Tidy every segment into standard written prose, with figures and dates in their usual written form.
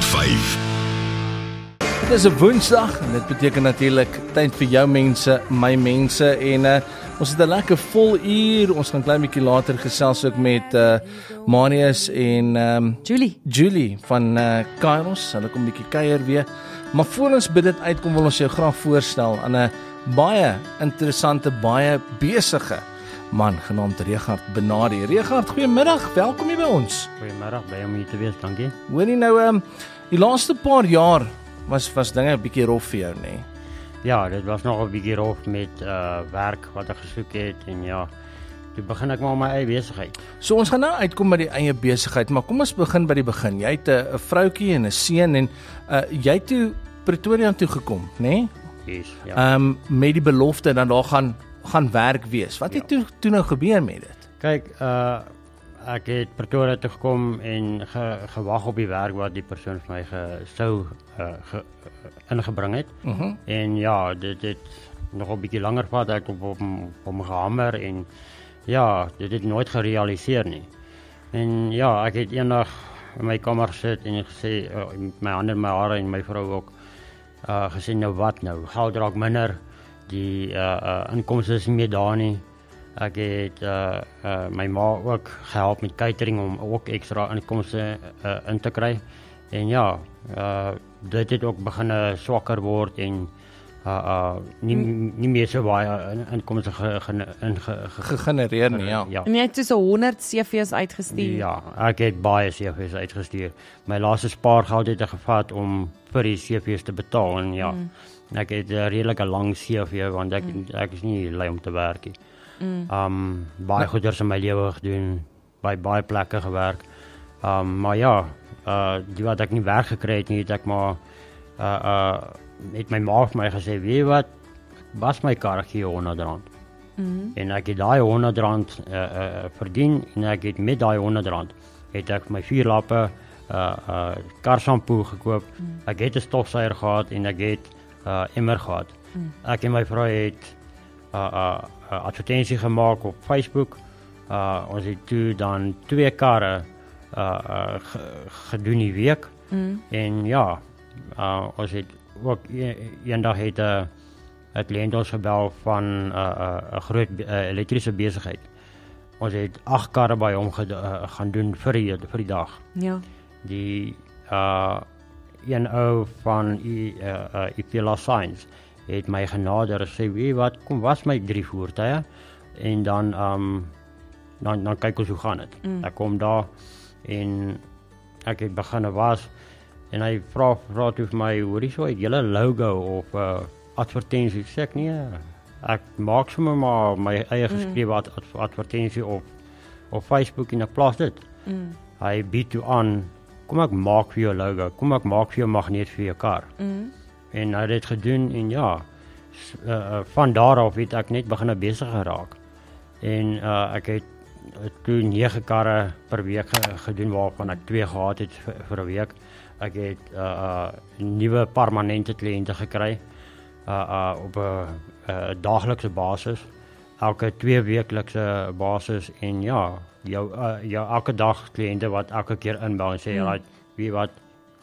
100.5. Dit is 'n Woensdag en dit beteken natuurlik tyd vir jou mense, my mense en ons het 'n lekker vol uur. Ons gaan klein bietjie later gesels ook met Marius en Julie van Kairos. Hulle kom bietjie kuier weer. Maar voor ons by dit uitkom wil ons jou graag voorstel aan 'n baie interessante, baie besige man genaamd Regard Benardi. Regard, goeiemiddag. Welkom hier by ons. Goeiemiddag, bly om hier te wees, dankie. Hoorie nou, die laaste paar jaar was dinge 'n bietjie rof vir jou, nê? Nee? Ja, dit was nog 'n bietjie rof met werk wat ek gesoek het en ja, toe begin ek maar my eie besigheid. So ons gaan nou uitkom by die eie besigheid, maar kom ons begin by die begin. Jy het 'n vroutjie en 'n seun en jy het toe Pretoria toe gekom, nê? Nee? Yes, ja. Met die belofte dan daar gaan werk wees. Wat het toe nou gebeur met dit? Kyk, ek het Pretoria toe gekom en gewag op die werk wat die persoon vir my sou ingebring het. En ja, dit het nog 'n bietjie langer vat, ek op hom gehamer en ja, dit het nooit gerealiseer nie. En ja, ek het eendag in my kamer gesit en gesê, my hande in my hare en my vrou ook, gesê nou wat nou, geld raak minder, die inkomste is nie meer daar nie. Ek het my ma ook gehelp met catering om ook ekstra inkomste in te kry. En ja, dit het ook begin swakker word en nie meer so baie inkomste gegenereer nie, ja. En jy het dus 100 CV's uitgestuur? Ja, ek het baie CV's uitgestuur. My laaste spaargeld het ek gevat om vir die CV's te betaal en ja, ek het 'n redelike lang CV want ek is nie lui om te werk nie. Baie goeders in my lewe gedoen, by baie plekke gewerk. Maar ja, die wat ek nie werk gekry het nie, het ek maar het my ma vir my gesê, weet jy wat, was my kar gee R100. En ek het daai R100 verdien en ek het met daai R100 het ek my 4 lappe kar shampoo gekoop. Ek het 'n stofsuier gehad en ek het emmer gehad. Ek en my vrou het advertensie gemaak op Facebook. Ons het toe dan 2 karre gedoen die week. En ja, ons het ook eendag het 'n kliënt ons gebel van 'n groot elektriese besigheid. Ons het 8 karre by hom gaan doen vir die dag. Ja. Die een ou van Ipela Science het my genader en sê, weet wat, kom was my 3 voertuie en dan kyk ons hoe gaan dit. Ek kom daar en ek het begin was en hy vra toe vir my, hoorie so, het julle logo of advertensie? Sê ek nee, ek maak sommer maar my eie geskrewe advertensie op Facebook en ek plaas dit. Hy bied toe aan, kom ek maak vir jou logo, kom ek maak vir jou magneet vir jou kar. En hy het dit gedoen en ja, van daar af het ek net begin besig geraak. En ek het toe 9 karre per week gedoen waarvan ek 2 gehad het vir 'n week. Ek het nuwe permanente kliënte gekry op 'n daaglikse basis, elke 2 weeklikse basis en ja, jou elke dag kliënte wat elke keer inbel en sê, right, weet wat,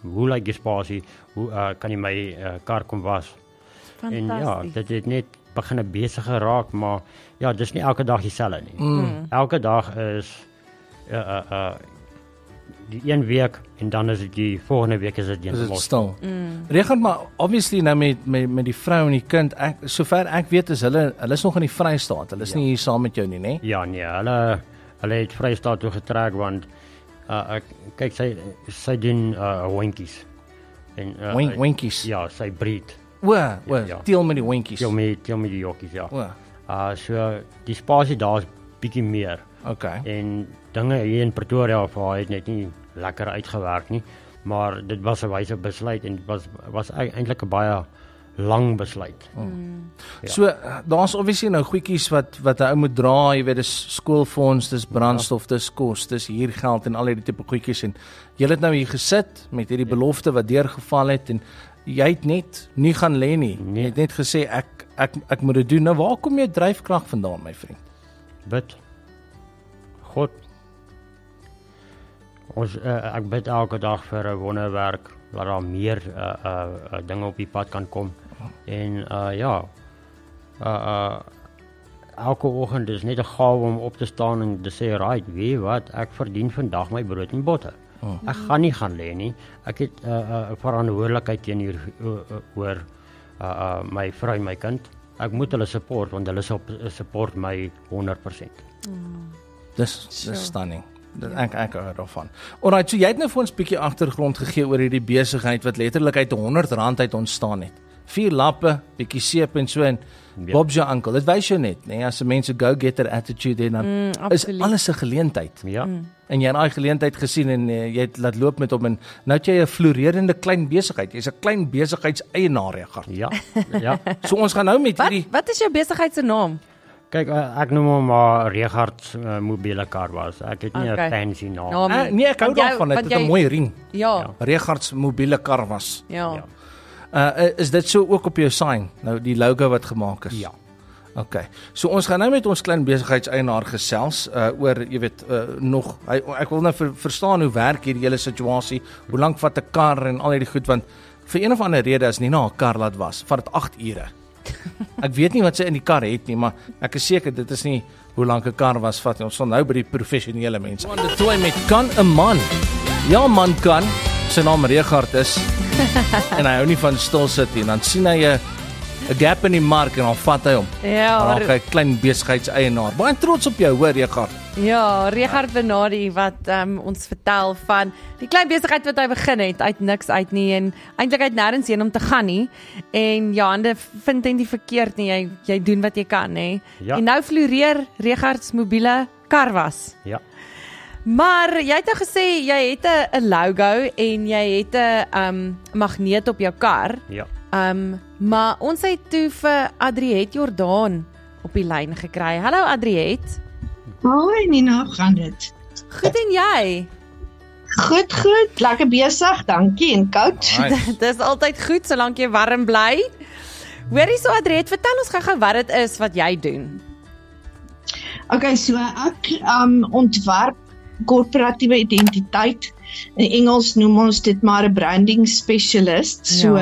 hoe lyk die spasie, hoe kan jy my kar kom was? En ja, dit het net begin besig geraak, maar ja, dis nie elke dag dieselfde nie. Elke dag is die een week en dan is dit die volgende week is dit heeltemal stil. Regard, maar obviously nou met die vrou en die kind, sover ek weet is hulle is nog in die Vrystaat. Hulle is nie hier saam met jou nie, né? Ja, nee, hulle het Vrystaat toe getrek want kyk sy doen hondjies. En hondjies. Ja, sy breed. Deel met die hondjies. Deel met die jokkies, ja. So die spasie daar is bietjie meer. Okay. En dinge hier in Pretoria vir haar het net nie lekker uitgewerk nie, maar dit was 'n wyse besluit en dit was eintlik 'n baie lang besluit. Ja. So daar's obviously nou goedjies wat 'n ou moet dra, jy weet, dis skoolfonds, dis brandstof, dis kos, dis huurgeld en al hierdie tipe goedjies en jy het nou hier gesit met hierdie belofte wat deurgeval het en jy het net nie gaan lê nie. Jy het net gesê ek moet dit doen. Nou waar kom jou dryfkrag vandaan, my vriend? Bid. God. Ek bid elke dag vir 'n wonderwerk laat daar meer dinge op die pad kan kom. En elke oggend is net 'n gawe om op te staan en te sê, right, weet wat, ek verdien vandag my brood en botter. Ek gaan nie gaan lê nie. Ek het 'n verantwoordelikheid teenoor my vrou en my kind. Ek moet hulle support want hulle support my 100%. Dis stunning. Ek hou daarvan. Alright, so jy het nou vir ons 'n bietjie agtergrond gegee oor hierdie besigheid wat letterlik uit R100 uit ontstaan het. 4 lappe, bietjie seep en so en Bob's jou uncle. Dit wys jou net, nee, as 'n mens 'n go-getter attitude het, dan is alles 'n geleentheid. Ja. En jy het daai geleentheid gesien en jy het laat loop met hom en nou het jy 'n floreerende klein besigheid. Jy's 'n klein besigheidseienaar, Regard. Ja. So ons gaan nou met hierdie Wat is jou besigheid se naam? Kyk, ek noem hom maar Regard mobiele Carwas. Ek het nie 'n fancy naam. nee, ek hou daarvan, dit het 'n mooi ring. Ja. Regard's mobiele Carwas. Ja. Is dit so ook op jou sign? Nou die logo wat gemaak is. Ja. Okay. So ons gaan nou met ons klein besigheidseienaar gesels oor, jy weet, nog ek wil nou verstaan hoe werk hierdie hele situasie. Hoe lank vat 'n kar en al hierdie goed, want vir een of ander rede as nie na 'n kar laat was, vat dit 8 ure. Ek weet nie wat sy in die kar het nie, maar ek is seker dit is nie hoe lank 'n kar was vat nie. Ons sal nou by die professionele mense. Want dit toe met kan 'n man. Ja, man kan. Sy naam Regard is en hy hou nie van stil sit nie. En dan sien hy 'n gap in die mark en dan vat hy hom. Ja, hy klein besigheidseienaar. Baie trots op jou, hoor Regard. Ja, Regard Benadi wat ons vertel van die klein besigheid wat hy begin het uit niks uit nie en eintlik uit nêrens heen om te gaan nie. En ja, hande vind dit nie verkeerd nie. Jy doen wat jy kan, nê. Ja. En nou floreer Regard's mobiele Carwas. Ja. Maar jy het nou gesê jy het 'n logo en jy het 'n magneet op jou kar. Ja. Maar ons het toe vir Adriet Jordaan op die lyn gekry. Hallo Adriet. Hoi Nina, hoe gaan dit? Goed en jy? Goed, lekker besig, dankie en koud. Nice. Dis altyd goed solank jy warm bly. Hoorie so Adriet, vertel ons gou-gou wat dit is wat jy doen. Okay, so ek ontwerp korporatiewe identiteit. In Engels noem ons dit maar 'n branding specialist. So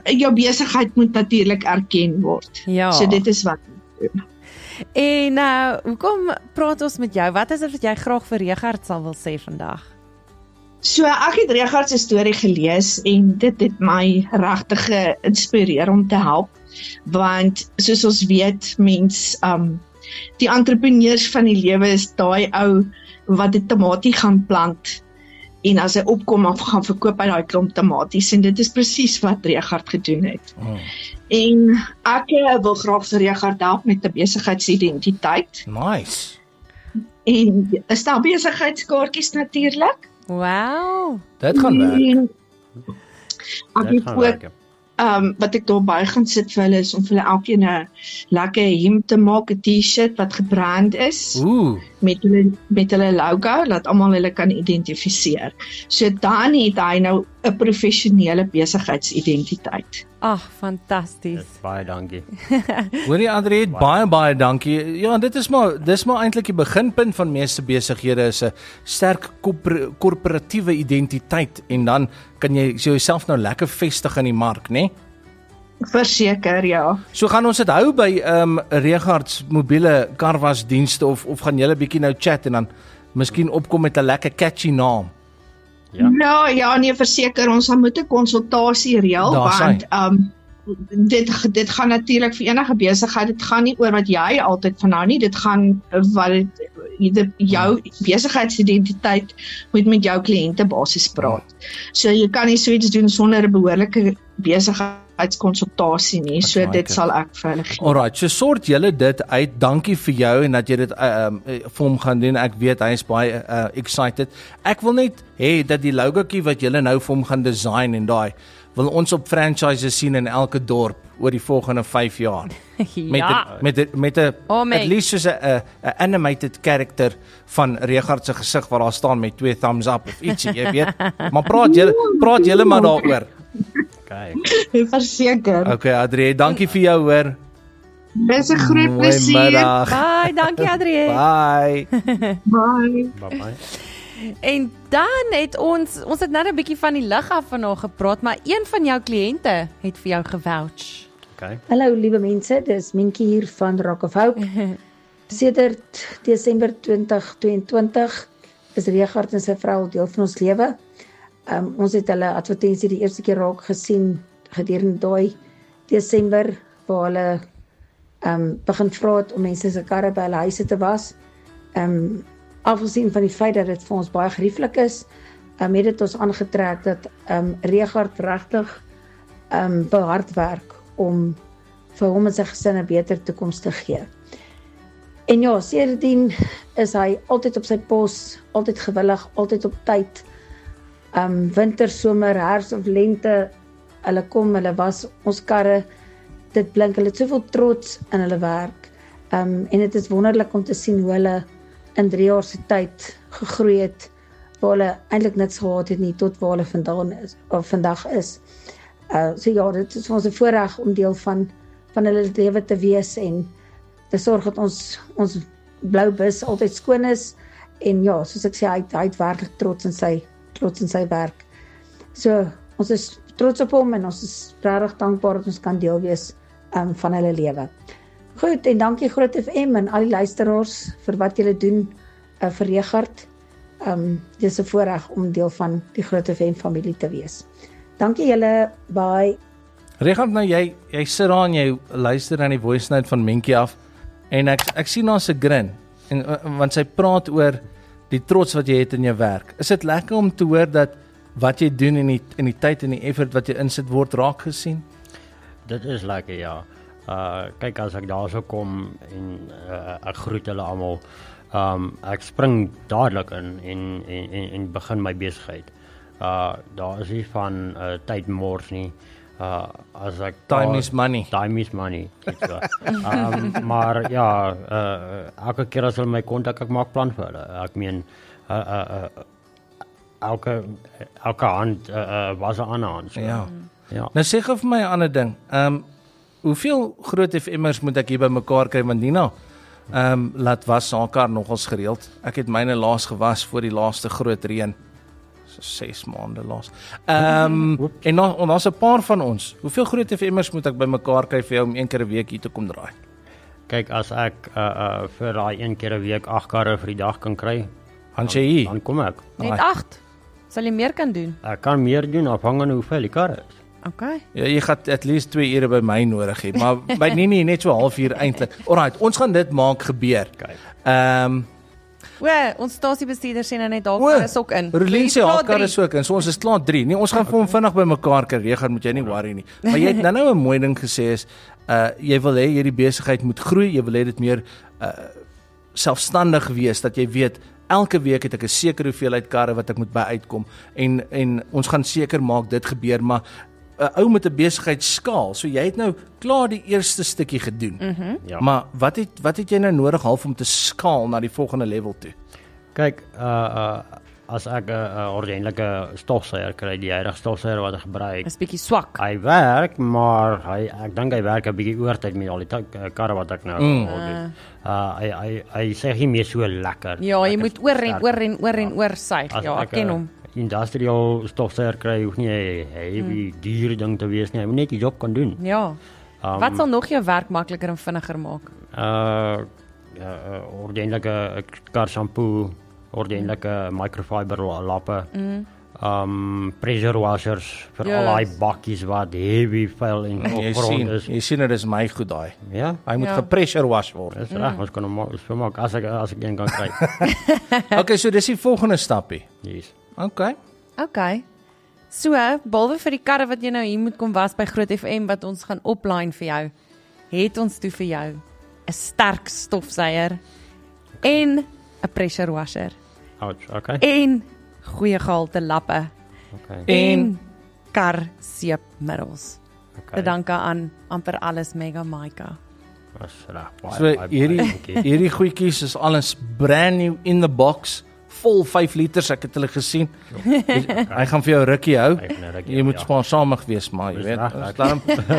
jou besigheid moet natuurlik erken word. Ja. So dit is wat ek doen. En hoekom praat ons met jou? Wat is dit wat jy graag vir Regard sal wil sê vandag? So ek het Regard se storie gelees en dit het my regtig geïnspireer om te help, want soos ons weet, die entrepreneurs van die lewe is daai ou wat 'n tamatie gaan plant en as hy opkom af gaan verkoop hy daai klomp tamaties en dit is presies wat Regard gedoen het. En ek wil graag vir Regard help met 'n besigheidsidentiteit Nice. en 'n stel besigheidskaartjies natuurlik. Wow. Dit gaan werk. En ek Dit het gaan ook werk. wat ek daarby gaan sit vir hulle is om vir hulle elkeen 'n lekker hemp te maak, 'n T-shirt wat gebrand is Ooh. met hulle logo, laat almal hulle kan identifiseer. So dan het hy nou 'n professionele besigheidsidentiteit. Ag, fantasties. Baie dankie. Hoorie Adriet, baie dankie. Ja, dis maar eintlik die beginpunt van meeste besighede is 'n sterk korporatiewe identiteit en dan kan jy jouself nou lekker vestig in die mark, né? Verseker, ja. So gaan ons dit hou by Regard's mobiele Carwas dienste of gaan julle bietjie nou chat en dan miskien opkom met 'n lekker catchy naam. Ja. Ja, nee, verseker ons moet 'n konsultasie reël Daar want dit gaan natuurlik vir enige besigheid, dit gaan nie oor wat jy altyd van hou nie, dit gaan wat jou besigheidsidentiteit moet met jou kliëntebasis praat. So jy kan nie so iets doen sonder 'n behoorlike besigheidskonsultasie nie. So That's dit right. sal ek vir hulle gee. Alright, so sort julle dit uit. Dankie vir jou en dat jy dit vir hom gaan doen. Ek weet hy is baie excited. Ek wil net hê dat die logoetjie wat julle nou vir hom gaan design en daai wil ons op franchises sien in elke dorp oor die volgende 5 jaar. Ja. Met 'n Oh, mate. at least soos 'n animated character van Regard se gesig waar daar staan met 2 thumbs up of ietsie, jy weet. Maar praat julle maar daaroor. Okay. Verseker. Okay, Adrie, dankie vir jou hoor. Dis 'n groot plesier. Goeiemiddag. Bye, dankie Adriet. Bye. Bye. Bye-bye. En dan het ons het net 'n bietjie van die lig af vanaand gepraat, maar een van jou kliënte het vir jou gevouch. Okay. Hallo liewe mense, dis Minkie hier van Rock of Hope. Sedert Desember 2022 is Regard en sy vrou deel van ons lewe. Ons het hulle advertensie die eerste keer raak gesien gedurende daai Desember waar hulle begin vra het om mense se karre by hulle huise te was. Afgesien van die feit dat dit vir ons baie gerieflik is, het dit ons aangetrek dat Regard regtig behard werk om vir hom en sy gesin 'n beter toekoms te gee. En ja, sedertdien is hy altyd op sy pos, altyd gewillig, altyd op tyd. Winter, somer, herfs of lente, hulle kom, hulle was ons karre, dit blink, hulle het soveel trots in hulle werk. En dit is wonderlik om te sien hoe hulle in 3 jaar se tyd gegroei het, waar hulle eintlik niks gehad het nie, tot waar hulle vandag is. So ja, dit is vir ons 'n voorreg om deel van hulle lewe te wees en te sorg dat ons blou bus altyd skoon is. En ja, soos ek sê, hy het werklik trots in sy werk. So, ons is trots op hom en ons is regtig dankbaar dat ons kan deel wees van hulle lewe. Goed, en dankie Groot FM en al die luisteraars vir wat julle doen vir Regard. Dit is 'n voorreg om deel van die Groot FM familie te wees. Dankie julle, bye. Regard, nou jy sit daar en jy luister na die voice note van Minkie af en ek sien haar se grin en want sy praat oor die trots wat jy het in jou werk. Is dit lekker om te hoor dat wat jy doen in die tyd en die effort wat jy insit word raak gesien? Dit is lekker, ja. Kyk, as ek daar so kom en ek groet hulle almal, ek spring dadelik in en begin my besigheid. Daar is nie van tyd mors nie. As ek Time is money. Time is money. So. Maar ja, elke keer as hulle my kontak, ek maak plan vir hulle. Ek meen elke hand was 'n ander hand. So. Ja. Ja. Nou sê gou vir my 'n ander ding. Hoeveel Groot FM'ers moet ek hier by mekaar kry, want Nina laat was haar kar nogals gereeld. Ek het myne laas gewas voor die laaste groot reën. So 6 maande laas. En ons 'n paar van ons. Hoeveel Groot FM'ers moet ek by mekaar kry vir jou om 1 keer 'n week hier te kom draai? Kyk, as ek vir daai 1 keer 'n week 8 karre vir die dag kan kry, dan kom ek. Net 8. Sal jy meer kan doen? Ek kan meer doen afhangende hoeveel die karre is. Okay. Ja, jy gaan at least 2 ure by my nodig hê, maar by nie net so 'n halfuur eintlik. Alright, ons gaan dit maak gebeur. Kyk. Ons stasiebestuurder sê nou net daar is ook in. Rolien sê haar kar is ook in. So ons is klaar 3. Nee, ons gaan vir hom vinnig by mekaar kry. Regard, moet jy nie worry nie. Maar jy het nou 'n mooi ding gesê is jy wil hê hierdie besigheid moet groei, jy wil hê dit meer selfstandig wees, dat jy weet elke week het ek 'n sekere hoeveelheid karre wat ek moet by uitkom en ons gaan seker maak dit gebeur, maar 'n ou met 'n besigheid skaal. So jy het nou klaar die eerste stukkie gedoen. Ja. Maar wat het jy nou nodig half om te skaal na die volgende level toe? Kyk, as ek 'n ordentlike stofsuier kry, die huidige stofsuier wat ek gebruik, Is bietjie swak. hy werk, maar ek dink hy werk 'n bietjie oortyd met al die karre wat ek nou doen. Hy sê nie meer so lekker. Ja, jy moet oor suig. As Ja, ek ken hom. Industrial stofsuier kry, hoef nie 'n heavy duur ding te wees nie. Hy moet net die job kan doen. Ja. Wat sal nog jou werk makliker en vinniger maak? Ordentlike kar shampoo, ordentlike microfiber lappe, pressure washers vir al daai bakkies wat heavy vuil en grond is. Jy sien dit is my goed daai. Ja, Hy moet gepressure wash word. dis reg, ons kan hom maak as ek een kan kry. Okay, so dis die volgende stappie. Yes. Okay. So, behalwe vir die karre wat jy nou hier moet kom was by Groot FM wat ons gaan opline vir jou, het ons toe vir jou 'n sterk stofsuier en 'n pressure washer Ouch, okay. en goeie gehalte lappe Okay. en kar seepmiddels. Okay. Te danke aan amper alles Mega Maika. Was reg. So hierdie goedjies is alles brand new in the box. Vol 5 liters, ek het hulle gesien. Hy gaan vir jou rukkie hou. Jy moet spaarsamig wees, maar jy weet,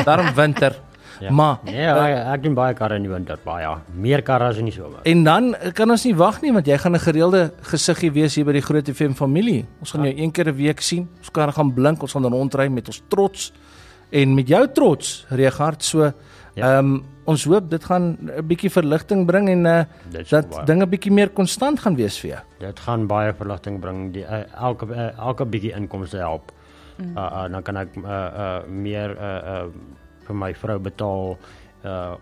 daarom winter. Ja. Maar Nee, ek doen baie karre in die winter, baie. Meer karre as in die somer. en dan kan ons nie wag nie, want jy gaan 'n gereelde gesiggie wees hier by die Groot FM familie. Ons gaan jou een keer 'n week sien. Ons karre gaan blink, ons gaan rondry met ons trots en met jou trots, Regard. So ons hoop dit gaan 'n bietjie verligting bring en dat dinge bietjie meer konstant gaan wees vir jou. Dit gaan baie verligting bring. Die elke bietjie inkomste help. Dan kan ek meer vir my vrou betaal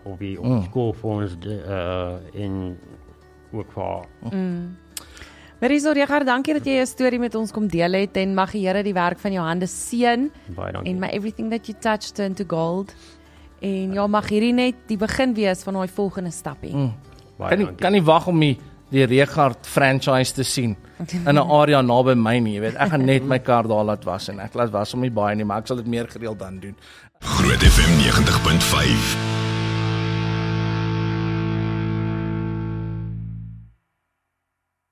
op die skoolfonds en ook vir haar. Mariso Regard, dankie dat jy 'n storie met ons kom deel het en mag die Here die werk van jou hande seën Baie dankie. en may everything that you touch turn to gold. En ja, mag hierdie net die begin wees van daai volgende stappie. Kan nie wag om die Regard franchise te sien in 'n area naby my nie, jy weet. Ek gaan net my kar daar laat was en ek laat was om nie baie nie, maar ek sal dit meer gereeld dan doen. Groot FM 90.5